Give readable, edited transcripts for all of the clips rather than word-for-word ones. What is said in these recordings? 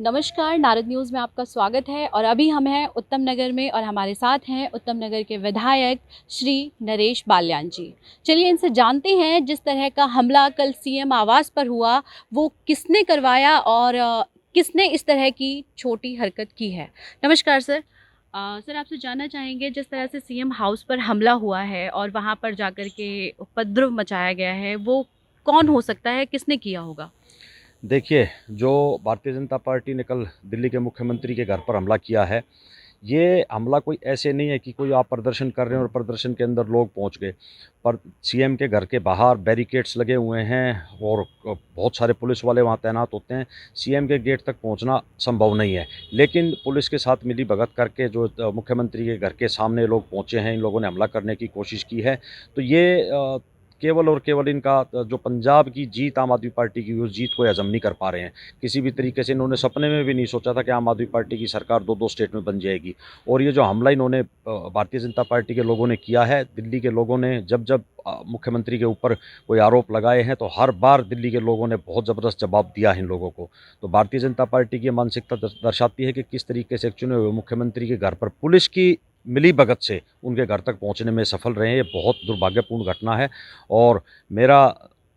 नमस्कार, नारद न्यूज़ में आपका स्वागत है और अभी हम हैं उत्तम नगर में और हमारे साथ हैं उत्तम नगर के विधायक श्री नरेश बाल्यान जी। चलिए इनसे जानते हैं जिस तरह का हमला कल सीएम आवास पर हुआ वो किसने करवाया और किसने इस तरह की छोटी हरकत की है। नमस्कार सर। सर आपसे जानना चाहेंगे जिस तरह से सीएम हाउस पर हमला हुआ है और वहाँ पर जाकर के उपद्रव मचाया गया है वो कौन हो सकता है, किसने किया होगा? देखिए, जो भारतीय जनता पार्टी ने कल दिल्ली के मुख्यमंत्री के घर पर हमला किया है, ये हमला कोई ऐसे नहीं है कि कोई आप प्रदर्शन कर रहे हैं और प्रदर्शन के अंदर लोग पहुंच गए। पर सीएम के घर के बाहर बैरिकेड्स लगे हुए हैं और बहुत सारे पुलिस वाले वहां तैनात होते हैं। सीएम के गेट तक पहुंचना संभव नहीं है। लेकिन पुलिस के साथ मिलीभगत करके जो मुख्यमंत्री के घर के सामने लोग पहुंचे हैं, इन लोगों ने हमला करने की कोशिश की है। तो ये केवल और केवल इनका जो पंजाब की जीत आम आदमी पार्टी की, उस जीत को हज़म नहीं कर पा रहे हैं। किसी भी तरीके से इन्होंने सपने में भी नहीं सोचा था कि आम आदमी पार्टी की सरकार 2-2 स्टेट में बन जाएगी। और ये जो हमला इन्होंने भारतीय जनता पार्टी के लोगों ने किया है, दिल्ली के लोगों ने जब मुख्यमंत्री के ऊपर कोई आरोप लगाए हैं, तो हर बार दिल्ली के लोगों ने बहुत ज़बरदस्त जवाब दिया है इन लोगों को। तो भारतीय जनता पार्टी की मानसिकता दर्शाती है कि किस तरीके से एक चुने हुए मुख्यमंत्री के घर पर पुलिस की मिलीभगत से उनके घर तक पहुंचने में सफल रहे हैं। ये बहुत दुर्भाग्यपूर्ण घटना है और मेरा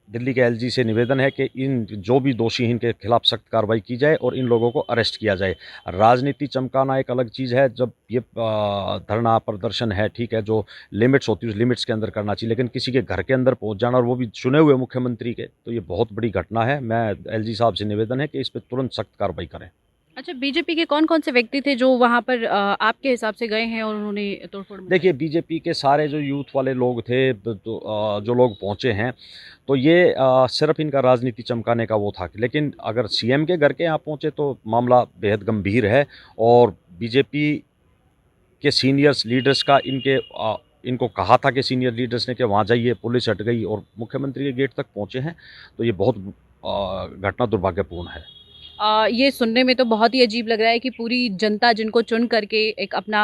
दिल्ली के एलजी से निवेदन है कि इन जो भी दोषी हैं इनके खिलाफ सख्त कार्रवाई की जाए और इन लोगों को अरेस्ट किया जाए। राजनीति चमकाना एक अलग चीज़ है। जब ये धरना प्रदर्शन है, ठीक है, जो लिमिट्स होती है उस लिमिट्स के अंदर करना चाहिए, लेकिन किसी के घर के अंदर पहुंच जाना और वो भी चुने हुए मुख्यमंत्री के, तो ये बहुत बड़ी घटना है। मैं एलजी साहब से निवेदन है कि इस पर तुरंत सख्त कार्रवाई करें। अच्छा, बीजेपी के कौन-कौन से व्यक्ति थे जो वहाँ पर आपके हिसाब से गए हैं और उन्होंने तोड़फोड़ मचाई? देखिए, बीजेपी के सारे जो यूथ वाले लोग थे, तो जो लोग पहुँचे हैं, तो ये सिर्फ़ इनका राजनीति चमकाने का वो था। लेकिन अगर सीएम के घर के यहाँ पहुँचे तो मामला बेहद गंभीर है और बीजेपी के सीनियर्स लीडर्स का इनको कहा था कि सीनियर लीडर्स ने कि वहाँ जाइए, पुलिस हट गई और मुख्यमंत्री के गेट तक पहुँचे हैं। तो ये बहुत घटना दुर्भाग्यपूर्ण है। ये सुनने में तो बहुत ही अजीब लग रहा है कि पूरी जनता जिनको चुन करके एक अपना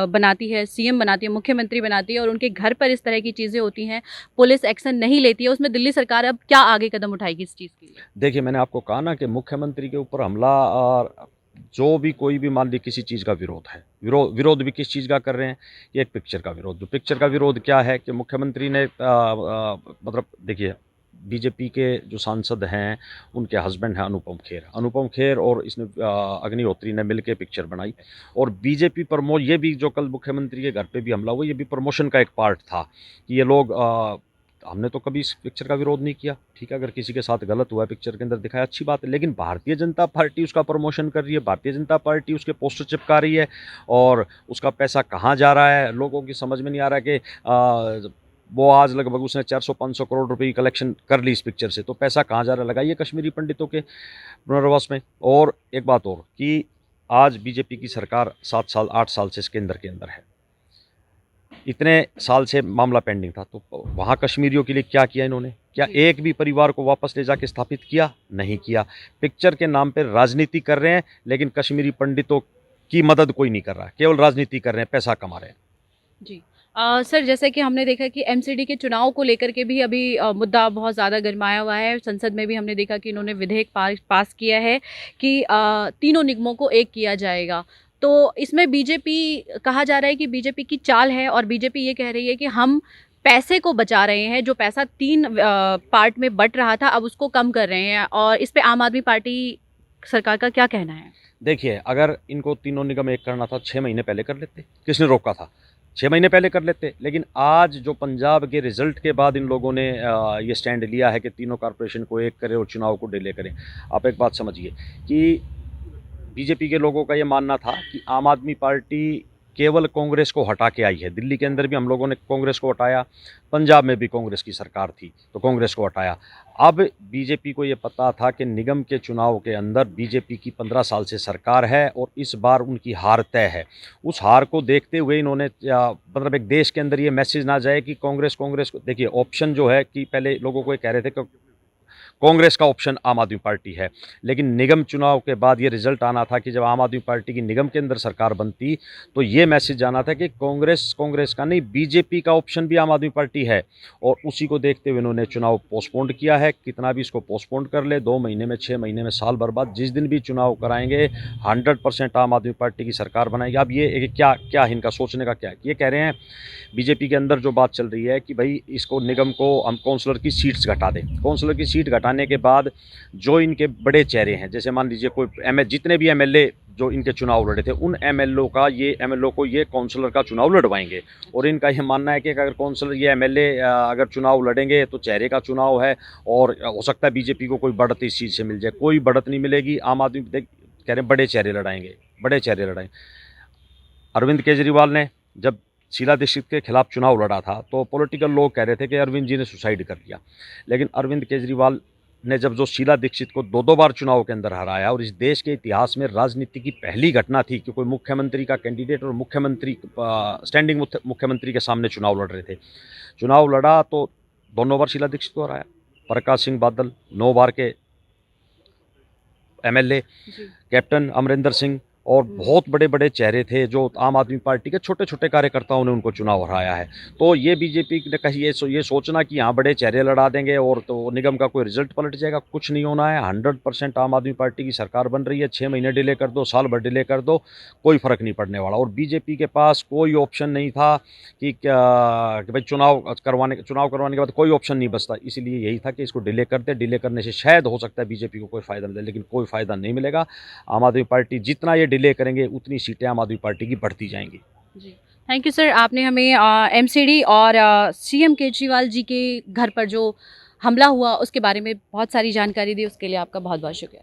बनाती है, सीएम बनाती है, मुख्यमंत्री बनाती है और उनके घर पर इस तरह की चीज़ें होती हैं, पुलिस एक्शन नहीं लेती है, उसमें दिल्ली सरकार अब क्या आगे कदम उठाएगी इस चीज़ के लिए? देखिए, मैंने आपको कहा ना कि मुख्यमंत्री के ऊपर हमला और जो भी कोई भी मान लीजिए किसी चीज़ का विरोध है, विरोध भी किस चीज़ का कर रहे हैं? ये एक पिक्चर का विरोध। जो पिक्चर का विरोध क्या है कि मुख्यमंत्री ने मतलब देखिए, बीजेपी के जो सांसद हैं, उनके हस्बैंड हैं अनुपम खेर और इसने अग्निहोत्री ने मिलके पिक्चर बनाई और बीजेपी ये भी जो कल मुख्यमंत्री के घर पे भी हमला हुआ, ये भी प्रमोशन का एक पार्ट था कि ये लोग हमने तो कभी इस पिक्चर का विरोध नहीं किया, ठीक है, अगर किसी के साथ गलत हुआ है पिक्चर के अंदर दिखाया अच्छी बात है, लेकिन भारतीय जनता पार्टी उसका प्रमोशन कर रही है, भारतीय जनता पार्टी उसके पोस्टर चिपका रही है और उसका पैसा कहाँ जा रहा है लोगों की समझ में नहीं आ रहा कि वो आज लगभग उसने 400-500 करोड़ रुपए की कलेक्शन कर ली इस पिक्चर से, तो पैसा कहाँ जा रहा है? लगाइए कश्मीरी पंडितों के पुनर्वास में। और एक बात और कि आज बीजेपी की सरकार 7 साल 8 साल से इसके अंदर है, इतने साल से मामला पेंडिंग था, तो वहाँ कश्मीरियों के लिए क्या किया इन्होंने? क्या जी। एक भी परिवार को वापस ले जाके स्थापित किया? नहीं किया। पिक्चर के नाम पे राजनीति कर रहे हैं, लेकिन कश्मीरी पंडितों की मदद कोई नहीं कर रहा है, केवल राजनीति कर रहे हैं, पैसा कमा रहे हैं। जी। सर जैसे कि हमने देखा कि एमसीडी के चुनाव को लेकर के भी अभी मुद्दा बहुत ज़्यादा गरमाया हुआ है। संसद में भी हमने देखा कि इन्होंने विधेयक पास किया है कि तीनों निगमों को एक किया जाएगा। तो इसमें बीजेपी कहा जा रहा है कि बीजेपी की चाल है और बीजेपी ये कह रही है कि हम पैसे को बचा रहे हैं, जो पैसा 3 पार्ट में बँट रहा था अब उसको कम कर रहे हैं और इस पे आम आदमी पार्टी सरकार का क्या कहना है? देखिए, अगर इनको तीनों निगम एक करना था 6 महीने पहले कर लेते, किसने रोका था? 6 महीने पहले कर लेते, लेकिन आज जो पंजाब के रिजल्ट के बाद इन लोगों ने ये स्टैंड लिया है कि तीनों कॉर्पोरेशन को एक करें और चुनाव को डिले करें। आप एक बात समझिए कि बीजेपी के लोगों का ये मानना था कि आम आदमी पार्टी केवल कांग्रेस को हटा के आई है। दिल्ली के अंदर भी हम लोगों ने कांग्रेस को हटाया, पंजाब में भी कांग्रेस की सरकार थी तो कांग्रेस को हटाया। अब बीजेपी को ये पता था कि निगम के चुनाव के अंदर बीजेपी की 15 साल से सरकार है और इस बार उनकी हार तय है। उस हार को देखते हुए इन्होंने मतलब एक देश के अंदर ये मैसेज ना जाए कि कांग्रेस को देखिए, ऑप्शन जो है कि पहले लोगों को ये कह रहे थे कि कांग्रेस का ऑप्शन आम आदमी पार्टी है। लेकिन निगम चुनाव के बाद ये रिजल्ट आना था कि जब आम आदमी पार्टी की निगम के अंदर सरकार बनती तो ये मैसेज जाना था कि कांग्रेस का नहीं, बीजेपी का ऑप्शन भी आम आदमी पार्टी है। और उसी को देखते हुए इन्होंने चुनाव पोस्टपोन्ड किया है। कितना भी इसको पोस्टपोन्ड कर ले, 2 महीने में, 6 महीने में, साल भर बाद जिस दिन भी चुनाव कराएंगे 100% आम आदमी पार्टी की सरकार बनाएगी। अब ये क्या इनका सोचने का क्या है? ये कह रहे हैं बीजेपी के अंदर जो बात चल रही है कि भाई इसको निगम को हम काउंसलर की सीट्स घटा दें। काउंसलर की सीट घटाने के बाद जो इनके बड़े चेहरे हैं, जैसे मान लीजिए कोई जितने भी एमएलए जो इनके चुनाव लड़े थे, उन एमएलए को ये काउंसलर का चुनाव लड़वाएंगे। और इनका ये मानना है कि अगर काउंसलर ये एमएलए अगर चुनाव लड़ेंगे तो चेहरे का चुनाव है और हो सकता है बीजेपी को कोई बढ़त इस चीज़ से मिल जाए। कोई बढ़त नहीं मिलेगी। आम आदमी कह रहे हैं बड़े चेहरे लड़ाएंगे, बड़े चेहरे लड़ाएंगे। अरविंद केजरीवाल ने जब शीला दीक्षित के खिलाफ चुनाव लड़ा था तो पॉलिटिकल लोग कह रहे थे कि अरविंद जी ने सुसाइड कर लिया। लेकिन अरविंद केजरीवाल ने जब जो शीला दीक्षित को 2 बार चुनाव के अंदर हराया, और इस देश के इतिहास में राजनीति की पहली घटना थी कि कोई मुख्यमंत्री का कैंडिडेट और स्टैंडिंग मुख्यमंत्री के सामने चुनाव लड़ रहे थे। चुनाव लड़ा तो दोनों बार शीला दीक्षित को हराया। प्रकाश सिंह बादल 9 बार के एमएलए, कैप्टन अमरिंदर सिंह और बहुत बड़े बड़े चेहरे थे जो आम आदमी पार्टी के छोटे छोटे कार्यकर्ताओं ने उनको चुनाव हराया है। तो ये बीजेपी ने कही ये सोचना कि यहाँ बड़े चेहरे लड़ा देंगे और तो निगम का कोई रिजल्ट पलट जाएगा, कुछ नहीं होना है। 100% आम आदमी पार्टी की सरकार बन रही है। 6 महीने डिले कर दो, साल भर डिले कर दो, कोई फ़र्क नहीं पड़ने वाला। और बीजेपी के पास कोई ऑप्शन नहीं था कि भाई चुनाव करवाने के बाद कोई ऑप्शन नहीं बचता। इसीलिए यही था कि इसको डिले करते। डिले करने से शायद हो सकता है बीजेपी को कोई फ़ायदा मिले, लेकिन कोई फ़ायदा नहीं मिलेगा। आम आदमी पार्टी जितना ये डिले करेंगे उतनी सीटें आम आदमी पार्टी की बढ़ती जाएंगी। जी, थैंक यू सर। आपने हमें एमसीडी और सीएम केजरीवाल जी के घर पर जो हमला हुआ उसके बारे में बहुत सारी जानकारी दी, उसके लिए आपका बहुत बहुत शुक्रिया।